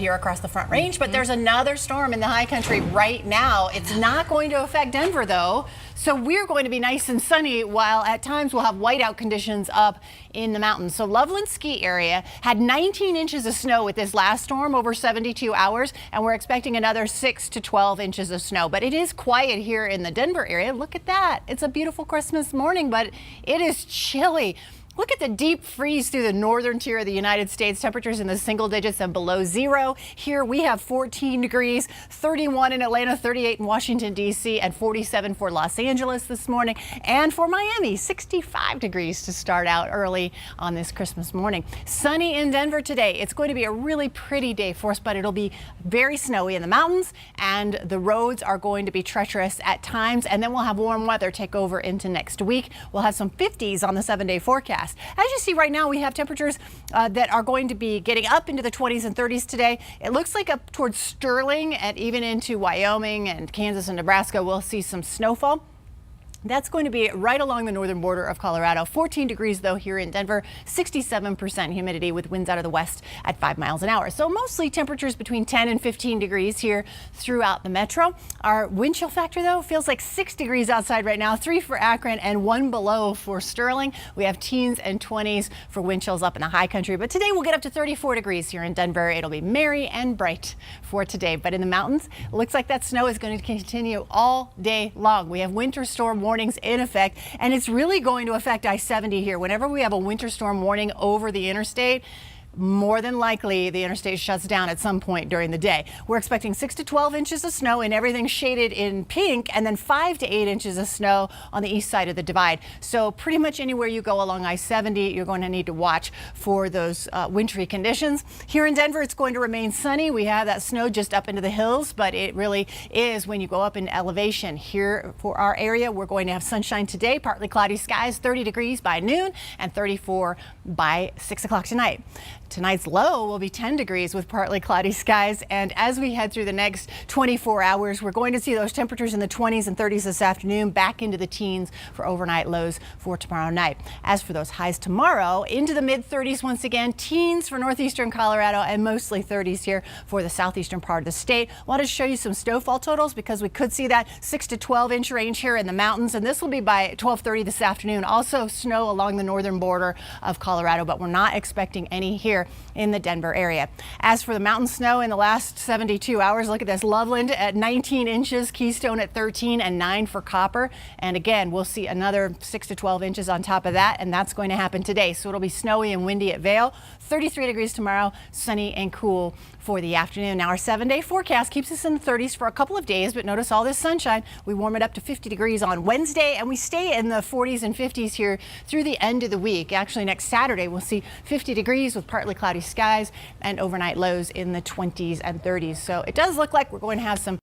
here across the Front Range, but there's another storm in the high country right now. It's not going to affect Denver though, so we're going to be nice and sunny, while at times we'll have whiteout conditions up in the mountains. So Loveland ski area had 19 inches of snow with this last storm over 72 hours, and we're expecting another 6 to 12 inches of snow. But it is quiet here in the Denver area. Look at that. It's a beautiful Christmas morning, but it is chilly. Look at the deep freeze through the northern tier of the United States. Temperatures in the single digits and below zero. Here we have 14 degrees, 31 in Atlanta, 38 in Washington, D.C., and 47 for Los Angeles this morning. And for Miami, 65 degrees to start out early on this Christmas morning. Sunny in Denver today. It's going to be a really pretty day for us, but it'll be very snowy in the mountains, and the roads are going to be treacherous at times. And then we'll have warm weather take over into next week. We'll have some 50s on the 7-day forecast. As you see right now, we have temperatures that are going to be getting up into the 20s and 30s today. It looks like up towards Sterling and even into Wyoming and Kansas and Nebraska, we'll see some snowfall. That's going to be right along the northern border of Colorado. 14 degrees though here in Denver, 67% humidity with winds out of the west at 5 miles an hour. So mostly temperatures between 10 and 15 degrees here throughout the metro. Our wind chill factor though feels like 6 degrees outside right now, 3 for Akron and 1 below for Sterling. We have teens and 20s for wind chills up in the high country, but today we'll get up to 34 degrees here in Denver. It'll be merry and bright for today, but in the mountains, it looks like that snow is going to continue all day long. We have winter storm warnings in effect, and it's really going to affect I-70 here. Whenever we have a winter storm warning over the interstate, more than likely the interstate shuts down at some point during the day. We're expecting 6 to 12 inches of snow, and everything shaded in pink, and then 5 to 8 inches of snow on the east side of the divide. So pretty much anywhere you go along I-70, you're going to need to watch for those wintry conditions. Here in Denver, it's going to remain sunny. We have that snow just up into the hills, but it really is when you go up in elevation. Here for our area, we're going to have sunshine today, partly cloudy skies, 30 degrees by noon and 34 by 6 o'clock tonight. Tonight's low will be 10 degrees with partly cloudy skies, and as we head through the next 24 hours, we're going to see those temperatures in the 20s and 30s this afternoon, back into the teens for overnight lows for tomorrow night. As for those highs tomorrow, into the mid-30s once again, teens for northeastern Colorado and mostly 30s here for the southeastern part of the state. I want to show you some snowfall totals because we could see that 6 to 12 inch range here in the mountains, and this will be by 12:30 this afternoon. Also snow along the northern border of Colorado, but we're not expecting any here in the Denver area. As for the mountain snow in the last 72 hours, look at this. Loveland at 19 inches, Keystone at 13 and 9 for Copper. And again, we'll see another 6 to 12 inches on top of that, and that's going to happen today. So it'll be snowy and windy at Vail. 33 degrees tomorrow, sunny and cool for the afternoon. Now our 7-day forecast keeps us in the 30s for a couple of days, but notice all this sunshine. We warm it up to 50 degrees on Wednesday, and we stay in the 40s and 50s here through the end of the week. Actually, next Saturday, we'll see 50 degrees with partly cloudy skies and overnight lows in the 20s and 30s. So it does look like we're going to have some